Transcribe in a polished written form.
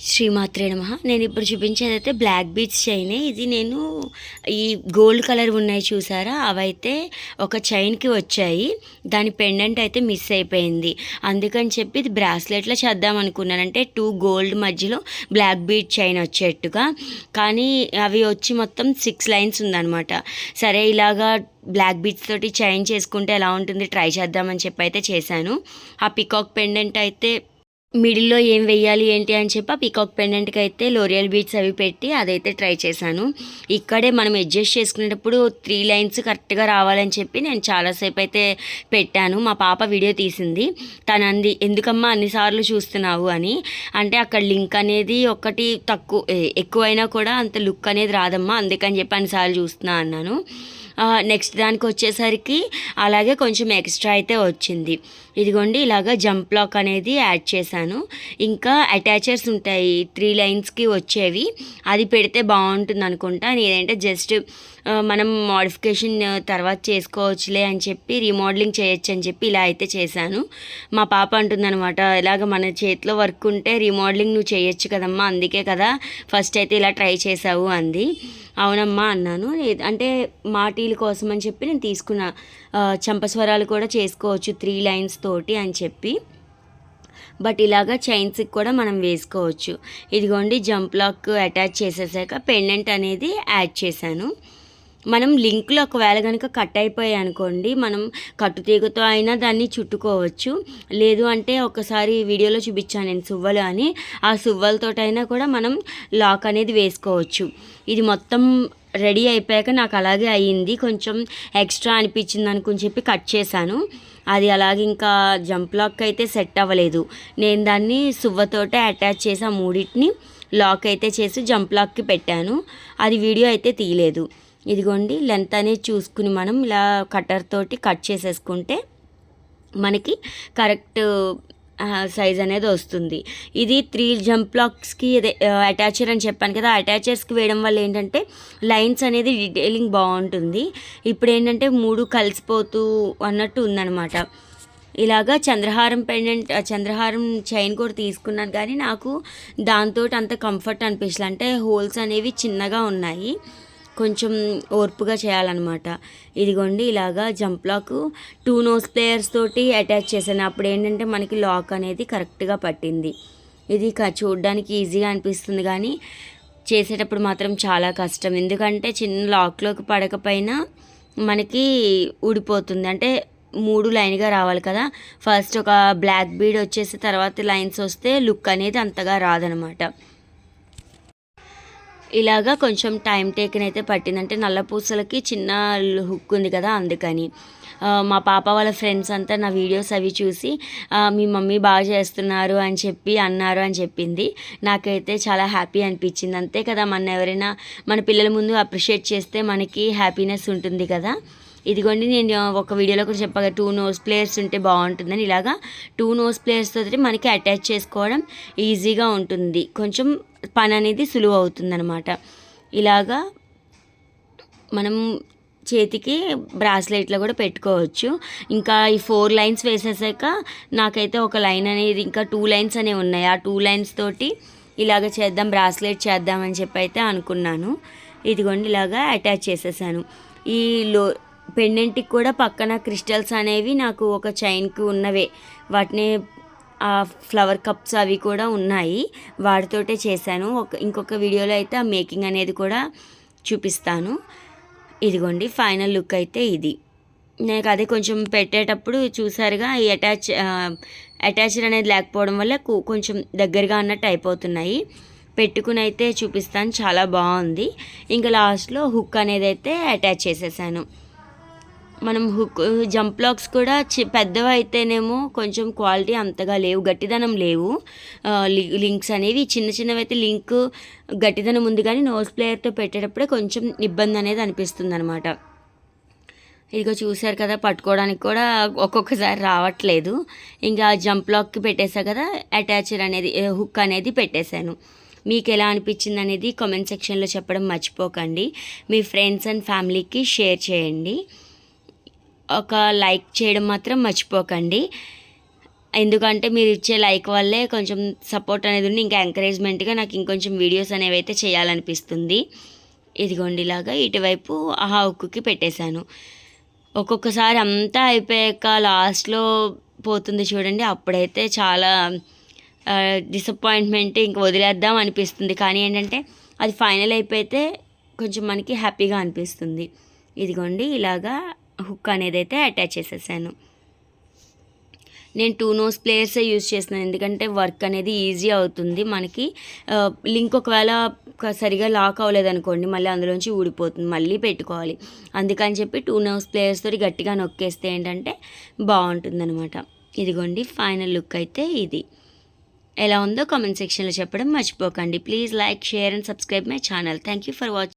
శ్రీమాత్రే నమః. నేను ఇప్పుడు చూపించేదైతే బ్లాక్ బీడ్స్ చైనే. ఇది నేను ఈ గోల్డ్ కలర్ ఉన్నాయి చూసారా, అవైతే ఒక చైన్కి వచ్చాయి. దాని పెండెంట్ అయితే మిస్ అయిపోయింది. అందుకని చెప్పి ఇది బ్రాస్లెట్లో చేద్దాం అనుకున్నాను, అంటే 2 గోల్డ్ మధ్యలో బ్లాక్ బీడ్ చైన్ వచ్చేట్టుగా. కానీ అవి వచ్చి మొత్తం 6 లైన్స్ ఉందన్నమాట. సరే ఇలాగా బ్లాక్ బీడ్స్ తోటి చైన్ చేసుకుంటే ఎలా ఉంటుంది ట్రై చేద్దామని చెప్పి అయితే చేశాను. ఆ పికాక్ పెండెంట్ అయితే మిడిల్లో ఏం వెయ్యాలి ఏంటి అని చెప్పి ఆ పీకాక్ పెండెంట్కి అయితే లోరియల్ బీడ్స్ అవి పెట్టి అదైతే ట్రై చేశాను. ఇక్కడే మనం అడ్జస్ట్ చేసుకునేటప్పుడు 3 లైన్స్ కరెక్ట్గా రావాలని చెప్పి నేను చాలాసేపు అయితే పెట్టాను. మా పాప వీడియో తీసింది. తను అంది, ఎందుకమ్మా అన్నిసార్లు చూస్తున్నావు అని. అంటే అక్కడ లింక్ అనేది ఒకటి ఎక్కువైనా కూడా అంత లుక్ అనేది రాదమ్మా, అందుకని చెప్పి అన్నిసార్లు చూస్తున్నా అన్నాను. నెక్స్ట్ దానికి వచ్చేసరికి అలాగే కొంచెం ఎక్స్ట్రా అయితే వచ్చింది. ఇదిగోండి ఇలాగ జంప్ లాక్ అనేది యాడ్ చేశాను. ఇంకా అటాచర్స్ ఉంటాయి 3 లైన్స్కి వచ్చేవి, అది పెడితే బాగుంటుంది అనుకుంటా. నేనంటే జస్ట్ మనం మోడిఫికేషన్ తర్వాత చేసుకోవచ్చులే అని చెప్పి రీమోడలింగ్ చేయొచ్చు అని చెప్పి ఇలా అయితే చేశాను. మా పాప అంటుందన్నమాట, ఇలాగ మన చేతిలో వర్క్ ఉంటే రీమోడలింగ్ నువ్వు చేయొచ్చు కదమ్మా, అందుకే కదా ఫస్ట్ అయితే ఇలా ట్రై చేసావు అంది. అవునమ్మా అన్నాను. అంటే మాటీల కోసం అని చెప్పి నేను తీసుకున్న చంపస్వరాలు కూడా చేసుకోవచ్చు 3 లైన్స్ తోటి అని చెప్పి. బట్ ఇలాగా చైన్స్కి కూడా మనం వేసుకోవచ్చు. ఇదిగోండి జంప్ లాక్ అటాచ్ చేసేసాక పెండెంట్ అనేది యాడ్ చేశాను. మనం లింక్లో ఒకవేళ కనుక కట్ అయిపోయాయి అనుకోండి, మనం కట్టుతీగతో అయినా దాన్ని చుట్టుకోవచ్చు. లేదు అంటే ఒకసారి వీడియోలో చూపించాను నేను సువ్వలు అని, ఆ సువ్వలతోటైనా కూడా మనం లాక్ అనేది వేసుకోవచ్చు. ఇది మొత్తం రెడీ అయిపోయాక నాకు అలాగే అయ్యింది, కొంచెం ఎక్స్ట్రా అనిపించింది అనుకుని చెప్పి కట్ చేశాను. అది అలాగే ఇంకా జంప్ లాక్ అయితే సెట్ అవ్వలేదు. నేను దాన్ని సువ్వతోటే అటాచ్ చేసి ఆ మూడింటిని లాక్ అయితే చేసి జంప్ లాక్కి పెట్టాను. అది వీడియో అయితే తీయలేదు. ఇదిగోండి లెంత్ అనేది చూసుకుని మనం ఇలా కట్టర్ తోటి కట్ చేసేసుకుంటే మనకి కరెక్ట్ సైజ్ అనేది వస్తుంది. ఇది 3 జంప్ లాక్స్కి అటాచర్ అని చెప్పాను కదా, అటాచర్స్కి వేయడం వల్ల ఏంటంటే లైన్స్ అనేది డీటెయిలింగ్ బాగుంటుంది. ఇప్పుడు ఏంటంటే 3 కలిసిపోతూ అన్నట్టు ఉందన్నమాట. ఇలాగా చంద్రహారం చైన్ కూడా తీసుకున్నాను, కానీ నాకు దాంతో అంత కంఫర్ట్ అనిపించలేదు. అంటే హోల్స్ అనేవి చిన్నగా ఉన్నాయి, కొంచెం ఓర్పుగా చేయాలన్నమాట. ఇదిగోండి ఇలాగా జంప్ లాక్ 2 నోస్ ప్లేయర్స్ తోటి అటాచ్ చేశాను. అప్పుడు ఏంటంటే మనకి లాక్ అనేది కరెక్ట్గా పట్టింది. ఇది చూడడానికి ఈజీగా అనిపిస్తుంది, కానీ చేసేటప్పుడు మాత్రం చాలా కష్టం. ఎందుకంటే చిన్న లాక్లోకి పడకపోయినా మనకి ఊడిపోతుంది. అంటే 3 లైన్గా రావాలి కదా, ఫస్ట్ ఒక బ్లాక్ బీడ్ వచ్చేసి తర్వాత లైన్స్ వస్తే లుక్ అనేది అంతగా రాదనమాట. ఇలాగా కొంచెం టైం టేకన్ అయితే పట్టింది. అంటే నల్ల పూసలకి చిన్న హుక్ ఉంది కదా, అందుకని. మా పాప వాళ్ళ ఫ్రెండ్స్ అంతా నా వీడియోస్ అవి చూసి మీ మమ్మీ బాగా చేస్తున్నారు అని చెప్పి అన్నారు అని చెప్పింది. నాకైతే చాలా హ్యాపీ అనిపించింది. అంతే కదా, ఎవరైనా మన పిల్లల ముందు అప్రిషియేట్ చేస్తే మనకి హ్యాపీనెస్ ఉంటుంది కదా. ఇదిగోండి నేను ఒక వీడియోలో కూడా చెప్పగా 2 నోస్ ప్లేయర్స్ ఉంటే బాగుంటుందని. ఇలాగా 2 నోస్ ప్లేయర్స్ తోటి మనకి అటాచ్ చేసుకోవడం ఈజీగా ఉంటుంది, కొంచెం పని అనేది సులువు అవుతుందన్నమాట. ఇలాగా మనం చేతికి బ్రాస్లెట్లో కూడా పెట్టుకోవచ్చు. ఇంకా ఈ 4 లైన్స్ వేసేసాక నాకైతే ఒక లైన్ అనేది ఇంకా 2 లైన్స్ అనేవి ఉన్నాయి. ఆ 2 లైన్స్ తోటి ఇలాగ చేద్దాం, బ్రాస్లెట్ చేద్దామని చెప్పి అయితే అనుకున్నాను. ఇదిగోండి ఇలాగా అటాచ్ చేసేసాను. ఈ పెండెంట్కి కూడా పక్కన క్రిస్టల్స్ అనేవి నాకు ఒక చైన్కి ఉన్నవే, వాటిని ఫ్లవర్ కప్స్ అవి కూడా ఉన్నాయి, వాటితోటే చేశాను. ఇంకొక వీడియోలో అయితే ఆ మేకింగ్ అనేది కూడా చూపిస్తాను. ఇదిగోండి ఫైనల్ లుక్ అయితే ఇది. నాకు అదే కొంచెం పెట్టేటప్పుడు చూసారుగా ఈ అటాచర్ అనేది లేకపోవడం వల్ల కొంచెం దగ్గరగా అన్నట్టు అయిపోతున్నాయి. పెట్టుకుని అయితే చూపిస్తాను, చాలా బాగుంది. ఇంకా లాస్ట్లో హుక్ అనేది అయితే అటాచ్ చేసేసాను. మనం జంప్ లాక్స్ కూడా పెద్దవి అయితేనేమో కొంచెం క్వాలిటీ అంతగా లేవు, గట్టిదనం లేవు లింక్స్ అనేవి. చిన్నవి అయితే లింక్ గట్టిదనం ఉంది, కానీ నోస్ ప్లేయర్తో పెట్టేటప్పుడే కొంచెం ఇబ్బంది అనేది అనిపిస్తుంది అనమాట. ఇదిగో చూసారు కదా, పట్టుకోవడానికి కూడా ఒక్కొక్కసారి రావట్లేదు. ఇంకా జంప్ లాక్కి పెట్టేసా కదా, అటాచర్ అనేది హుక్ అనేది పెట్టేశాను. మీకు ఎలా అనిపించింది అనేది కామెంట్ సెక్షన్లో చెప్పడం మర్చిపోకండి. మీ ఫ్రెండ్స్ అండ్ ఫ్యామిలీకి షేర్ చేయండి. ఒక లైక్ చేయడం మాత్రం మర్చిపోకండి. ఎందుకంటే మీరు ఇచ్చే లైక్ వల్లే కొంచెం సపోర్ట్ అనేది ఉండి ఇంకా ఎంకరేజ్మెంట్గా నాకు ఇంకొంచెం వీడియోస్ అనేవి అయితే చేయాలనిపిస్తుంది. ఇదిగోండి ఇలాగా ఇటువైపు ఆ హుక్కి పెట్టేశాను. ఒక్కొక్కసారి అంతా అయిపోయాక లాస్ట్లో పోతుంది చూడండి, అప్పుడైతే చాలా డిసప్పాయింట్మెంట్, ఇంక వదిలేద్దాం అనిపిస్తుంది. కానీ ఏంటంటే అది ఫైనల్ అయిపోతే కొంచెం మనకి హ్యాపీగా అనిపిస్తుంది. ఇదిగోండి ఇలాగా హుక్ అనేది అయితే అటాచ్ చేసేసాను. నేను 2 నోస్ ప్లేయర్సే యూజ్ చేస్తున్నాను, ఎందుకంటే వర్క్ అనేది ఈజీ అవుతుంది మనకి. లింక్ ఒకవేళ సరిగా లాక్ అవ్వలేదనుకోండి మళ్ళీ అందులోంచి ఊడిపోతుంది, మళ్ళీ పెట్టుకోవాలి. అందుకని చెప్పి 2 నోస్ ప్లేయర్స్ తోటి గట్టిగా నొక్కేస్తే ఏంటంటే బాగుంటుందన్నమాట. ఇదిగోండి ఫైనల్ లుక్ అయితే ఇది. ఎలా ఉందో కామెంట్ సెక్షన్లో చెప్పడం మర్చిపోకండి. Please like, share and subscribe my channel. Thank you for watching.